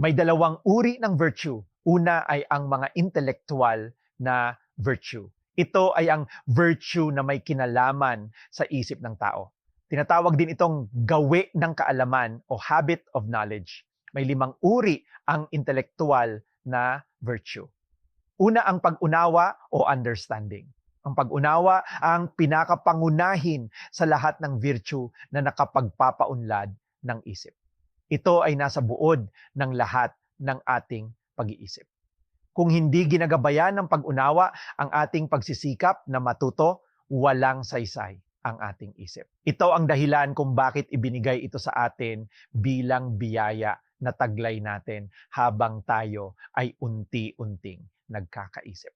May dalawang uri ng virtue. Una ay ang mga intellectual na virtue. Ito ay ang virtue na may kinalaman sa isip ng tao. Tinatawag din itong gawi ng kaalaman o habit of knowledge. May 5 uri ang intellectual na virtue. Una ang pag-unawa o understanding. Ang pag-unawa ang pinakapangunahin sa lahat ng virtue na nakapagpapaunlad ng isip. Ito ay nasa buod ng lahat ng ating pag-iisip. Kung hindi ginagabayan ng pag-unawa ang ating pagsisikap na matuto, walang saysay ang ating isip. Ito ang dahilan kung bakit ibinigay ito sa atin bilang biyaya na taglay natin habang tayo ay unti-unting nagkakaisip.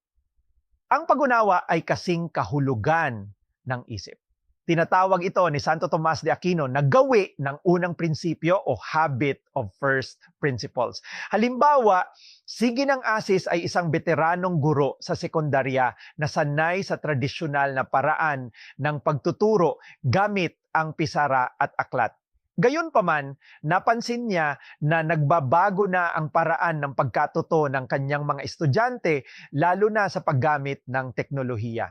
Ang pag-unawa ay kasing kahulugan ng isip. Tinatawag ito ni Santo Tomas de Aquino na gawi ng unang prinsipyo o habit of first principles. Halimbawa, si Ginang Asis ay isang veteranong guro sa sekundarya na sanay sa tradisyonal na paraan ng pagtuturo gamit ang pisara at aklat. Gayunpaman, napansin niya na nagbabago na ang paraan ng pagkatuto ng kanyang mga estudyante lalo na sa paggamit ng teknolohiya.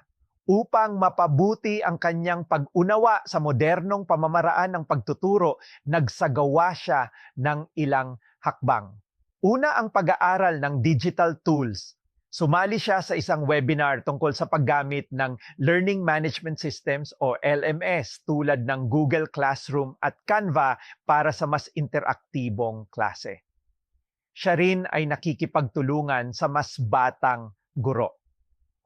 Upang mapabuti ang kanyang pag-unawa sa modernong pamamaraan ng pagtuturo, nagsagawa siya ng ilang hakbang. Una ang pag-aaral ng digital tools. Sumali siya sa isang webinar tungkol sa paggamit ng Learning Management Systems o LMS tulad ng Google Classroom at Canva para sa mas interaktibong klase. Siya rin ay nakikipagtulungan sa mas batang guro.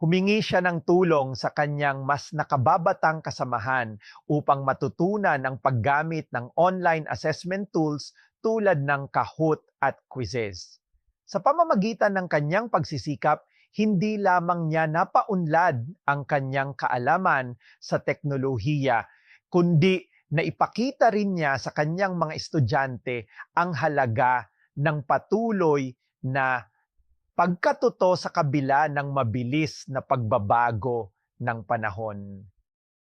Humingi siya ng tulong sa kanyang mas nakababatang kasamahan upang matutunan ang paggamit ng online assessment tools tulad ng Kahoot at Quizizz. Sa pamamagitan ng kanyang pagsisikap, hindi lamang niya napaunlad ang kanyang kaalaman sa teknolohiya, kundi naipakita rin niya sa kanyang mga estudyante ang halaga ng patuloy na pagkatuto sa kabila ng mabilis na pagbabago ng panahon.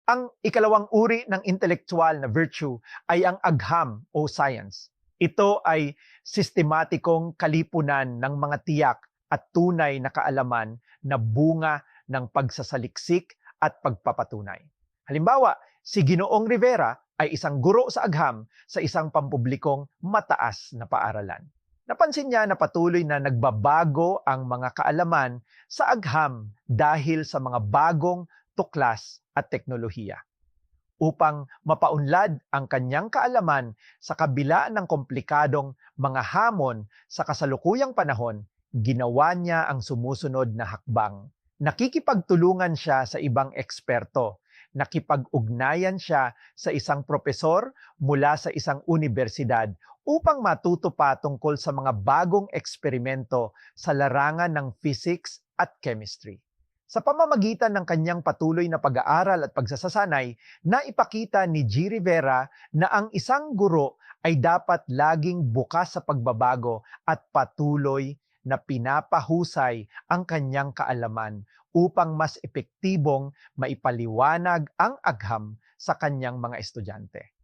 Ang ikalawang uri ng intelektual na virtue ay ang agham o science. Ito ay sistematikong kalipunan ng mga tiyak at tunay na kaalaman na bunga ng pagsasaliksik at pagpapatunay. Halimbawa, si Ginoong Rivera ay isang guro sa agham sa isang pampublikong mataas na paaralan. Napansin niya na patuloy na nagbabago ang mga kaalaman sa agham dahil sa mga bagong tuklas at teknolohiya. Upang mapaunlad ang kanyang kaalaman sa kabila ng komplikadong mga hamon sa kasalukuyang panahon, ginawa niya ang sumusunod na hakbang. Nakikipagtulungan siya sa ibang eksperto. Nakipag-ugnayan siya sa isang propesor mula sa isang universidad upang matuto pa tungkol sa mga bagong eksperimento sa larangan ng physics at chemistry. Sa pamamagitan ng kanyang patuloy na pag-aaral at pagsasasanay, naipakita ni G. Rivera na ang isang guro ay dapat laging bukas sa pagbabago at patuloy na pinapahusay ang kanyang kaalaman upang mas epektibong maipaliwanag ang agham sa kanyang mga estudyante.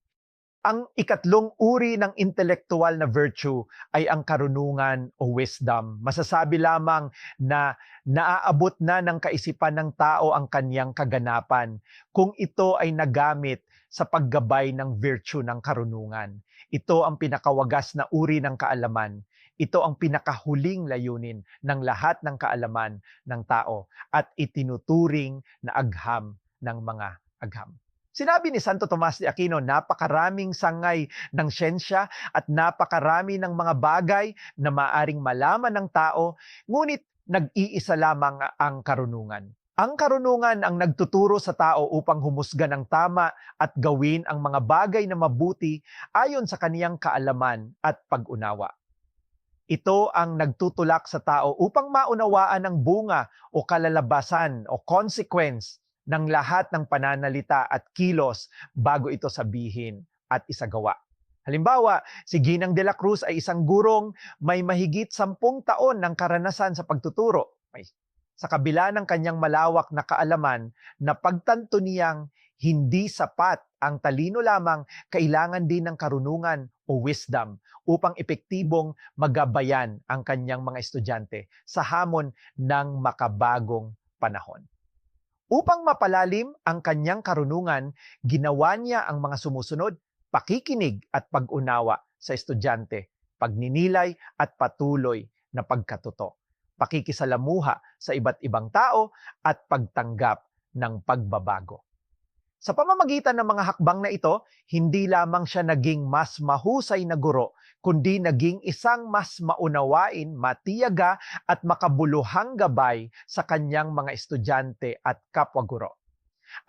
Ang ikatlong uri ng intelektual na virtue ay ang karunungan o wisdom. Masasabi lamang na naaabot na ng kaisipan ng tao ang kanyang kaganapan kung ito ay nagamit sa paggabay ng virtue ng karunungan. Ito ang pinakawagas na uri ng kaalaman. Ito ang pinakahuling layunin ng lahat ng kaalaman ng tao at itinuturing na agham ng mga agham. Sinabi ni Santo Tomas de Aquino, napakaraming sangay ng siyensya at napakarami ng mga bagay na maaring malaman ng tao, ngunit nag-iisa lamang ang karunungan. Ang karunungan ang nagtuturo sa tao upang humusga ng tama at gawin ang mga bagay na mabuti ayon sa kaniyang kaalaman at pag-unawa. Ito ang nagtutulak sa tao upang maunawaan ang bunga o kalalabasan o consequence ng lahat ng pananalita at kilos bago ito sabihin at isagawa. Halimbawa, si Ginang de la Cruz ay isang gurong may mahigit 10 taon ng karanasan sa pagtuturo. Sa kabila ng kanyang malawak na kaalaman, napagtanto niyang hindi sapat ang talino lamang, kailangan din ng karunungan o wisdom upang epektibong magabayan ang kanyang mga estudyante sa hamon ng makabagong panahon. Upang mapalalim ang kanyang karunungan, ginawa niya ang mga sumusunod: pakikinig at pag-unawa sa estudyante, pagninilay at patuloy na pagkatuto, pakikisalamuha sa iba't ibang tao at pagtanggap ng pagbabago. Sa pamamagitan ng mga hakbang na ito, hindi lamang siya naging mas mahusay na guro, kundi naging isang mas maunawain, matiyaga at makabuluhang gabay sa kanyang mga estudyante at kapwa-guro.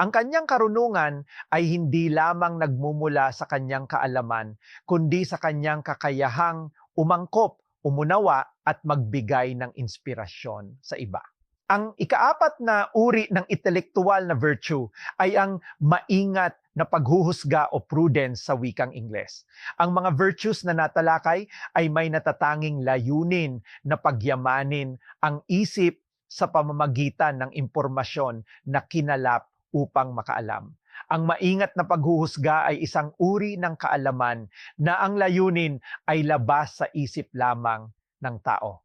Ang kanyang karunungan ay hindi lamang nagmumula sa kanyang kaalaman, kundi sa kanyang kakayahang umangkop, umunawa at magbigay ng inspirasyon sa iba. Ang ikaapat na uri ng intelektual na virtue ay ang maingat na paghuhusga o prudence sa wikang Ingles. Ang mga virtues na natalakay ay may natatanging layunin na pagyamanin ang isip sa pamamagitan ng impormasyon na kinalap upang makaalam. Ang maingat na paghuhusga ay isang uri ng kaalaman na ang layunin ay labas sa isip lamang ng tao.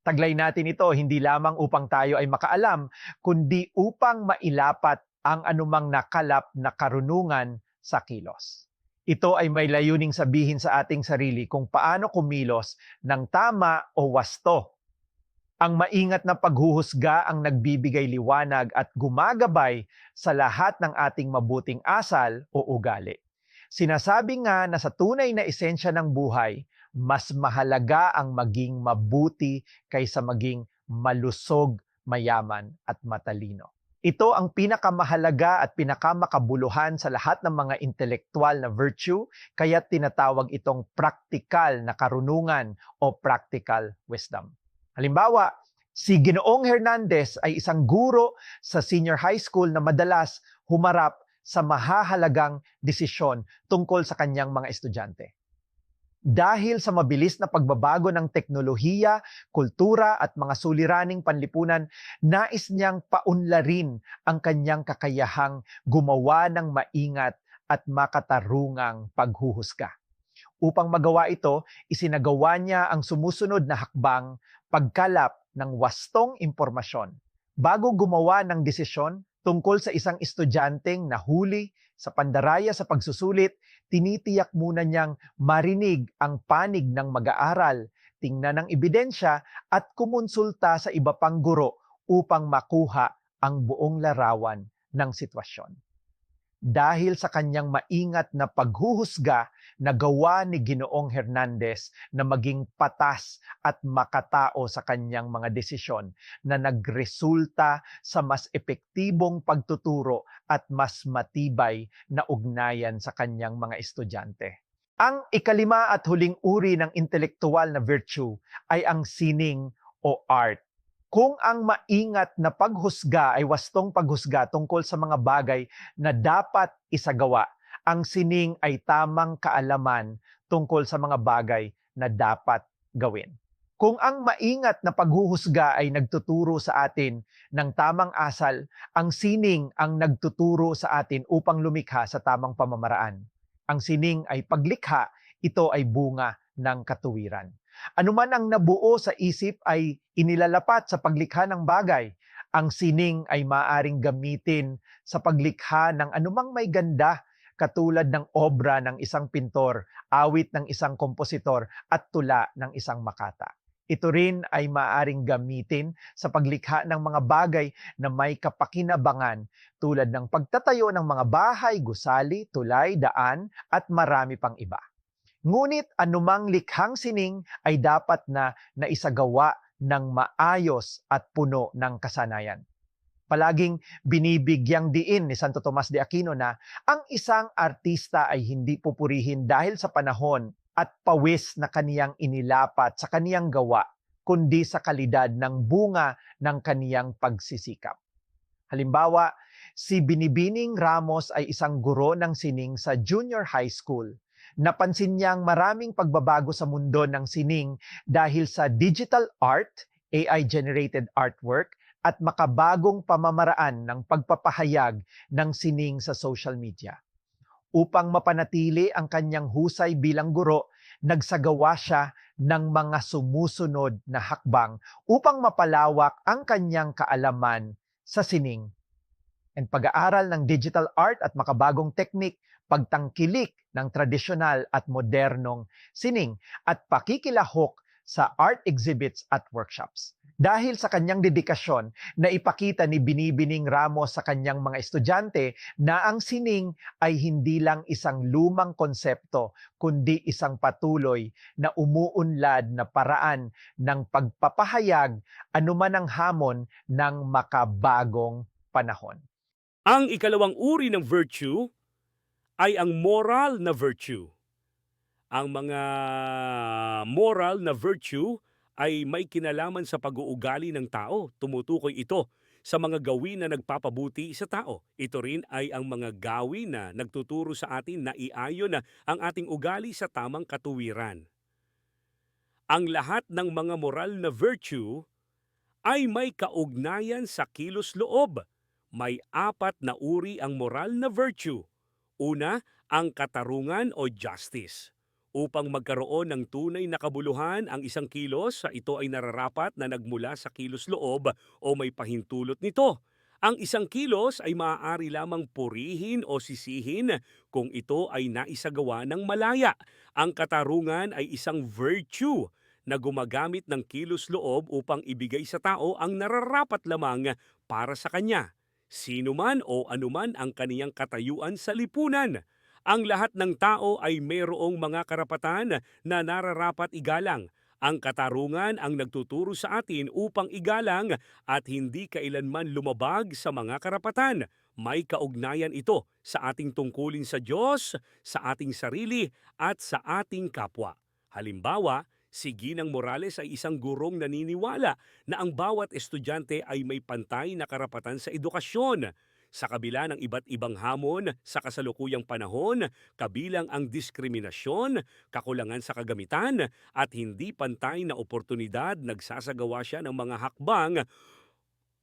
Taglay natin ito hindi lamang upang tayo ay makaalam, kundi upang mailapat ang anumang nakalap na karunungan sa kilos. Ito ay may layuning sabihin sa ating sarili kung paano kumilos ng tama o wasto. Ang maingat na paghuhusga ang nagbibigay liwanag at gumagabay sa lahat ng ating mabuting asal o ugali. Sinasabi nga na sa tunay na esensya ng buhay, mas mahalaga ang maging mabuti kaysa maging malusog, mayaman at matalino. Ito ang pinakamahalaga at pinakamakabuluhan sa lahat ng mga intelektual na virtue, kaya tinatawag itong practical na karunungan o practical wisdom. Halimbawa, si Ginoong Hernandez ay isang guro sa senior high school na madalas humarap sa mahahalagang desisyon tungkol sa kanyang mga estudyante. Dahil sa mabilis na pagbabago ng teknolohiya, kultura at mga suliraning panlipunan, nais niyang paunlarin ang kanyang kakayahang gumawa ng maingat at makatarungang paghuhusga. Upang magawa ito, isinagawa niya ang sumusunod na hakbang: pagkalap ng wastong impormasyon. Bago gumawa ng desisyon tungkol sa isang estudyanteng nahuli sa pandaraya sa pagsusulit, tinitiyak muna niyang marinig ang panig ng mag-aaral, tingnan ang ebidensya at kumonsulta sa iba pang guro upang makuha ang buong larawan ng sitwasyon. Dahil sa kanyang maingat na paghuhusga, nagawa ni Ginoong Hernandez na maging patas at makatao sa kanyang mga desisyon na nagresulta sa mas epektibong pagtuturo at mas matibay na ugnayan sa kanyang mga estudyante. Ang ikalima at huling uri ng intelektual na virtue ay ang sining o art. Kung ang maingat na paghusga ay wastong paghusga tungkol sa mga bagay na dapat isagawa, ang sining ay tamang kaalaman tungkol sa mga bagay na dapat gawin. Kung ang maingat na paghuhusga ay nagtuturo sa atin ng tamang asal, ang sining ang nagtuturo sa atin upang lumikha sa tamang pamamaraan. Ang sining ay paglikha, ito ay bunga ng katuwiran. Anuman ang nabuo sa isip ay inilalapat sa paglikha ng bagay. Ang sining ay maaaring gamitin sa paglikha ng anumang may ganda, katulad ng obra ng isang pintor, awit ng isang kompositor at tula ng isang makata. Ito rin ay maaaring gamitin sa paglikha ng mga bagay na may kapakinabangan, tulad ng pagtatayo ng mga bahay, gusali, tulay, daan at marami pang iba. Ngunit anumang likhang sining ay dapat na naisagawa ng maayos at puno ng kasanayan. Palaging binibigyang diin ni Santo Tomas de Aquino na ang isang artista ay hindi pupurihin dahil sa panahon at pawis na kaniyang inilapat sa kaniyang gawa, kundi sa kalidad ng bunga ng kaniyang pagsisikap. Halimbawa, si Binibining Ramos ay isang guro ng sining sa junior high school. Napansin niyang maraming pagbabago sa mundo ng sining dahil sa digital art, AI-generated artwork, at makabagong pamamaraan ng pagpapahayag ng sining sa social media. Upang mapanatili ang kanyang husay bilang guro, nagsagawa siya ng mga sumusunod na hakbang upang mapalawak ang kanyang kaalaman sa sining and pag-aaral ng digital art at makabagong teknik, pagtangkilik ng tradisyonal at modernong sining, at pakikilahok sa art exhibits at workshops. Dahil sa kanyang dedikasyon na ipakita ni Binibining Ramos sa kanyang mga estudyante na ang sining ay hindi lang isang lumang konsepto, kundi isang patuloy na umuunlad na paraan ng pagpapahayag anuman ang hamon ng makabagong panahon. Ang ikalawang uri ng virtue ay ang moral na virtue. Ang mga moral na virtue ay may kinalaman sa pag-uugali ng tao. Tumutukoy ito sa mga gawin na nagpapabuti sa tao. Ito rin ay ang mga gawin na nagtuturo sa atin na iayon na ang ating ugali sa tamang katuwiran. Ang lahat ng mga moral na virtue ay may kaugnayan sa kilos loob. May apat na uri ang moral na virtue. Una, ang katarungan o justice. Upang magkaroon ng tunay na kabuluhan ang isang kilos, ito ay nararapat na nagmula sa kilos loob o may pahintulot nito. Ang isang kilos ay maaari lamang purihin o sisihin kung ito ay naisagawa ng malaya. Ang katarungan ay isang virtue na gumagamit ng kilos loob upang ibigay sa tao ang nararapat lamang para sa kanya. Sino man o anuman ang kaniyang katayuan sa lipunan. Ang lahat ng tao ay mayroong mga karapatan na nararapat igalang. Ang katarungan ang nagtuturo sa atin upang igalang at hindi kailanman lumabag sa mga karapatan. May kaugnayan ito sa ating tungkulin sa Diyos, sa ating sarili at sa ating kapwa. Halimbawa, si Ginang Morales ay isang gurong naniniwala na ang bawat estudyante ay may pantay na karapatan sa edukasyon. Sa kabila ng iba't ibang hamon sa kasalukuyang panahon, kabilang ang diskriminasyon, kakulangan sa kagamitan, at hindi pantay na oportunidad, nagsasagawa siya ng mga hakbang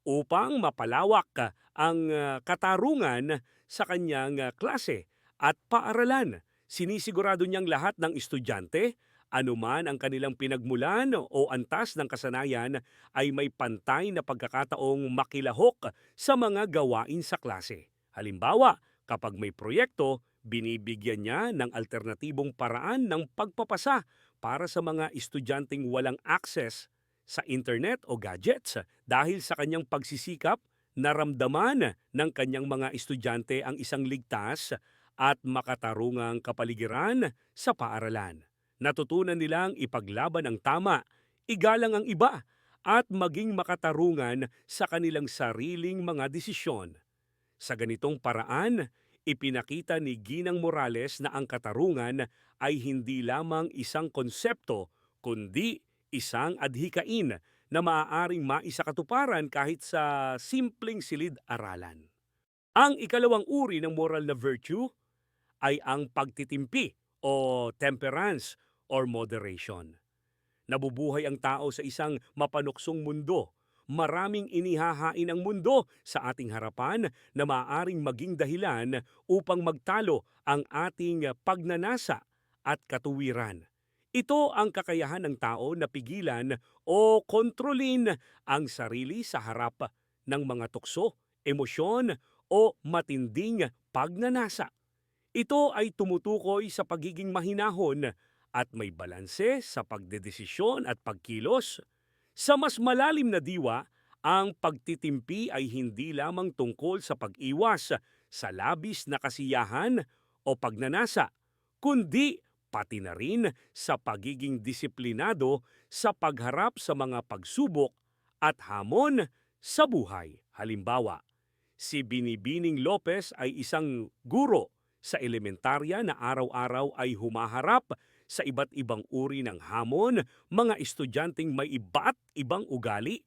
upang mapalawak ang katarungan sa kanyang klase at paaralan. Sinisigurado niyang lahat ng estudyante, anuman ang kanilang pinagmulan o antas ng kasanayan, ay may pantay na pagkakataong makilahok sa mga gawain sa klase. Halimbawa, kapag may proyekto, binibigyan niya ng alternatibong paraan ng pagpapasa para sa mga estudyanteng walang access sa internet o gadgets. Dahil sa kanyang pagsisikap, naramdaman ng kanyang mga estudyante ang isang ligtas at makatarungang kapaligiran sa paaralan. Natutunan nilang ipaglaban ang tama, igalang ang iba, at maging makatarungan sa kanilang sariling mga desisyon. Sa ganitong paraan, ipinakita ni Ginang Morales na ang katarungan ay hindi lamang isang konsepto, kundi isang adhikain na maaaring maisakatuparan kahit sa simpleng silid-aralan. Ang ikalawang uri ng moral na virtue ay ang pagtitimpi o temperance or moderation. Nabubuhay ang tao sa isang mapanuksong mundo. Maraming inihahain ang mundo sa ating harapan na maaaring maging dahilan upang magtalo ang ating pagnanasa at katuwiran. Ito ang kakayahan ng tao na pigilan o kontrolin ang sarili sa harap ng mga tukso, emosyon o matinding pagnanasa. Ito ay tumutukoy sa pagiging mahinahon at may balanse sa pagdedesisyon at pagkilos. Sa mas malalim na diwa, ang pagtitimpi ay hindi lamang tungkol sa pag-iwas sa labis na kasiyahan o pagnanasa, kundi pati na rin sa pagiging disiplinado sa pagharap sa mga pagsubok at hamon sa buhay. Halimbawa, si Binibining Lopez ay isang guro sa elementarya na araw-araw ay humaharap sa iba't ibang uri ng hamon, mga estudyanteng may iba't ibang ugali,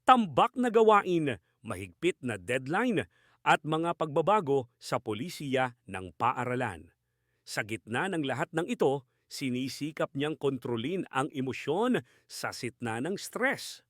tambak na gawain, mahigpit na deadline, at mga pagbabago sa polisiya ng paaralan. Sa gitna ng lahat ng ito, sinisikap niyang kontrolin ang emosyon sa sitna ng stress.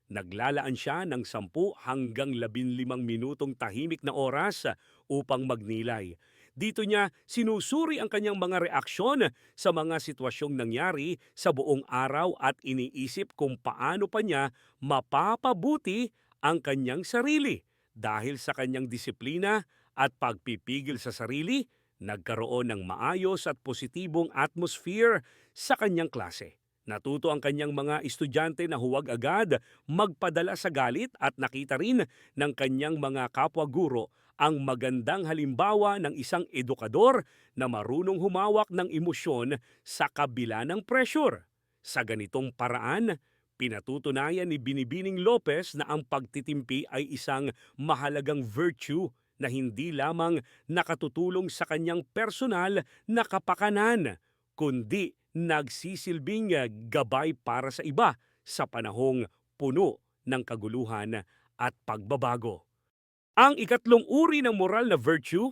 Naglalaan siya ng 10 hanggang 15 minutong tahimik na oras upang magnilay. Dito niya sinusuri ang kanyang mga reaksyon sa mga sitwasyong nangyari sa buong araw at iniisip kung paano pa niya mapapabuti ang kanyang sarili. Dahil sa kanyang disiplina at pagpipigil sa sarili, nagkaroon ng maayos at positibong atmosphere sa kanyang klase. Natuto ang kanyang mga estudyante na huwag agad magpadala sa galit at nakita rin ng kanyang mga kapwa-guro ang magandang halimbawa ng isang edukador na marunong humawak ng emosyon sa kabila ng pressure. Sa ganitong paraan, pinatutunayan ni Binibining Lopez na ang pagtitimpi ay isang mahalagang virtue na hindi lamang nakatutulong sa kanyang personal na kapakanan, kundi nagsisilbing gabay para sa iba sa panahong puno ng kaguluhan at pagbabago. Ang ikatlong uri ng moral na virtue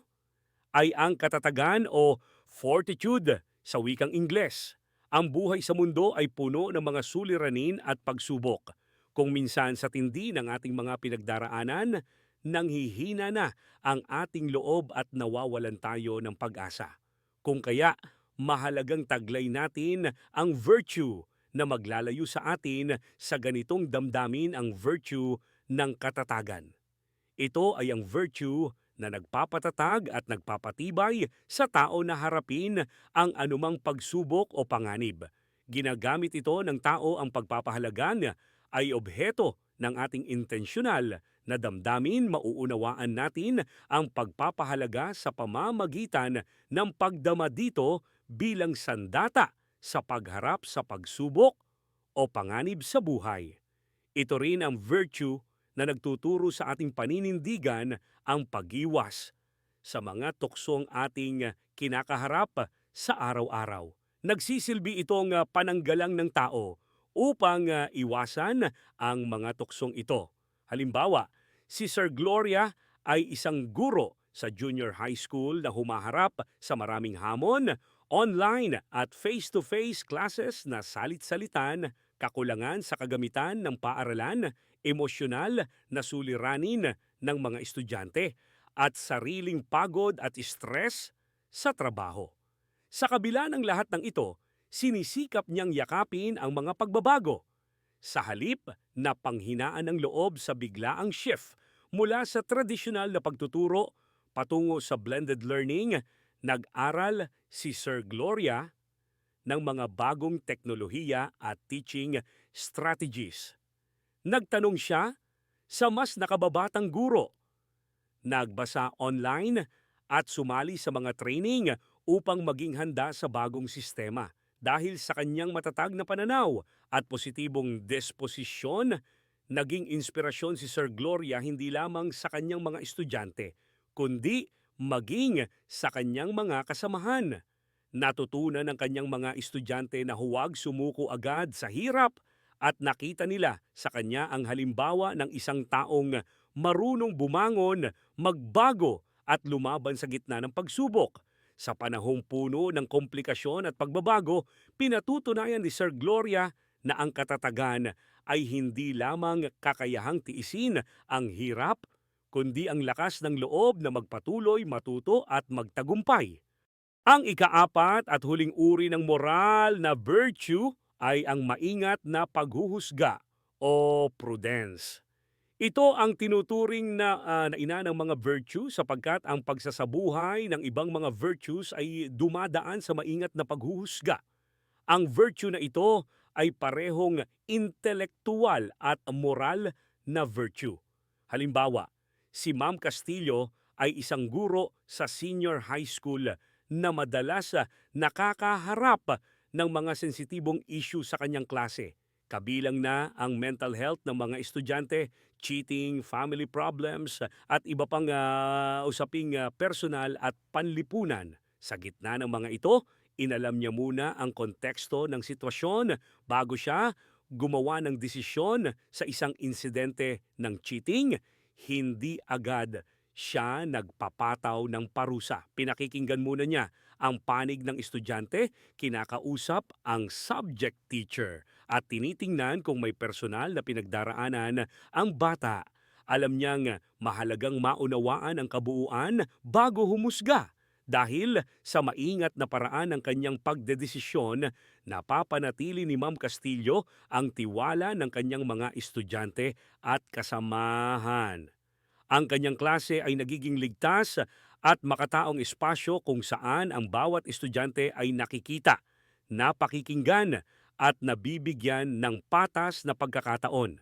ay ang katatagan o fortitude sa wikang Ingles. Ang buhay sa mundo ay puno ng mga suliranin at pagsubok. Kung minsan sa tindi ng ating mga pinagdaraanan, nanghihina na ang ating loob at nawawalan tayo ng pag-asa. Kung kaya, mahalagang taglay natin ang virtue na maglalayo sa atin sa ganitong damdamin, ang virtue ng katatagan. Ito ay ang virtue na nagpapatatag at nagpapatibay sa tao na harapin ang anumang pagsubok o panganib. Ginagamit ito ng tao ang pagpapahalagan ay obheto ng ating intensyonal na damdamin. Mauunawaan natin ang pagpapahalaga sa pamamagitan ng pagdama dito bilang sandata sa pagharap sa pagsubok o panganib sa buhay. Ito rin ang virtue na nagtuturo sa ating paninindigan ang pag-iwas sa mga tuksong ating kinakaharap sa araw-araw. Nagsisilbi itong pananggalang ng tao upang iwasan ang mga tuksong ito. Halimbawa, si Sir Gloria ay isang guro sa junior high school na humaharap sa maraming hamon, online at face-to-face classes na salit-salitan, kakulangan sa kagamitan ng paaralan, emosyonal na suliranin ng mga estudyante, at sariling pagod at stress sa trabaho. Sa kabila ng lahat ng ito, sinisikap niyang yakapin ang mga pagbabago. Sa halip na panghinaan ng loob sa biglaang shift mula sa tradisyonal na pagtuturo patungo sa blended learning, nag-aral si Sir Gloria ng mga bagong teknolohiya at teaching strategies. Nagtanong siya sa mas nakababatang guro, nagbasa online at sumali sa mga training upang maging handa sa bagong sistema. Dahil sa kanyang matatag na pananaw at positibong disposisyon, naging inspirasyon si Sir Gloria hindi lamang sa kanyang mga estudyante, kundi maging sa kanyang mga kasamahan. Natutunan ng kanyang mga estudyante na huwag sumuko agad sa hirap at nakita nila sa kanya ang halimbawa ng isang taong marunong bumangon, magbago at lumaban sa gitna ng pagsubok. Sa panahong puno ng komplikasyon at pagbabago, pinatutunayan ni Sir Gloria na ang katatagan ay hindi lamang kakayahang tiisin ang hirap, kundi ang lakas ng loob na magpatuloy, matuto at magtagumpay. Ang ikaapat at huling uri ng moral na virtue ay ang maingat na paghuhusga o prudence. Ito ang tinuturing na ina ng mga virtue sapagkat ang pagsasabuhay ng ibang mga virtues ay dumadaan sa maingat na paghuhusga. Ang virtue na ito ay parehong intelektual at moral na virtue. Halimbawa, si Ma'am Castillo ay isang guro sa senior high school na madalas nakakaharap ng mga sensitibong issue sa kanyang klase. Kabilang na ang mental health ng mga estudyante, cheating, family problems, at iba pang usaping personal at panlipunan. Sa gitna ng mga ito, inalam niya muna ang konteksto ng sitwasyon bago siya gumawa ng desisyon sa isang insidente ng cheating. Hindi agad siya nagpapataw ng parusa. Pinakikinggan muna niya ang panig ng estudyante, kinakausap ang subject teacher at tinitingnan kung may personal na pinagdaraanan ang bata. Alam niyang mahalagang maunawaan ang kabuuan bago humusga Dahil sa maingat na paraan ng kanyang pagdedesisyon, napapanatili ni Ma'am Castillo ang tiwala ng kanyang mga estudyante at kasamahan. Ang kanyang klase ay nagiging ligtas at makataong espasyo kung saan ang bawat estudyante ay nakikita, napakikinggan at nabibigyan ng patas na pagkakataon.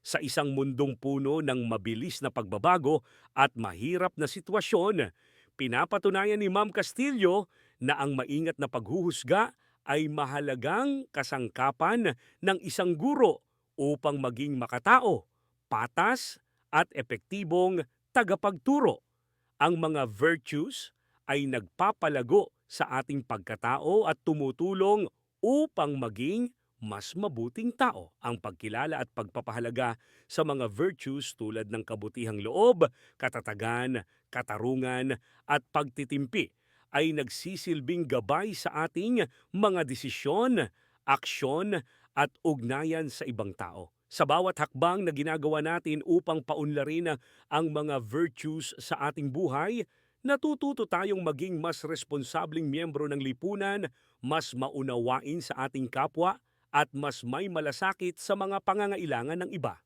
Sa isang mundong puno ng mabilis na pagbabago at mahirap na sitwasyon, pinapatunayan ni Ma'am Castillo na ang maingat na paghuhusga ay mahalagang kasangkapan ng isang guro upang maging makatao, patas at epektibong tagapagturo. Ang mga virtues ay nagpapalago sa ating pagkatao at tumutulong upang maging mas mabuting tao. Ang pagkilala at pagpapahalaga sa mga virtues tulad ng kabutihang loob, katatagan, katarungan at pagtitimpi ay nagsisilbing gabay sa ating mga desisyon, aksyon at ugnayan sa ibang tao. Sa bawat hakbang na ginagawa natin upang paunlarin ang mga virtues sa ating buhay, natututo tayong maging mas responsableng miyembro ng lipunan, mas maunawain sa ating kapwa, at mas may malasakit sa mga pangangailangan ng iba.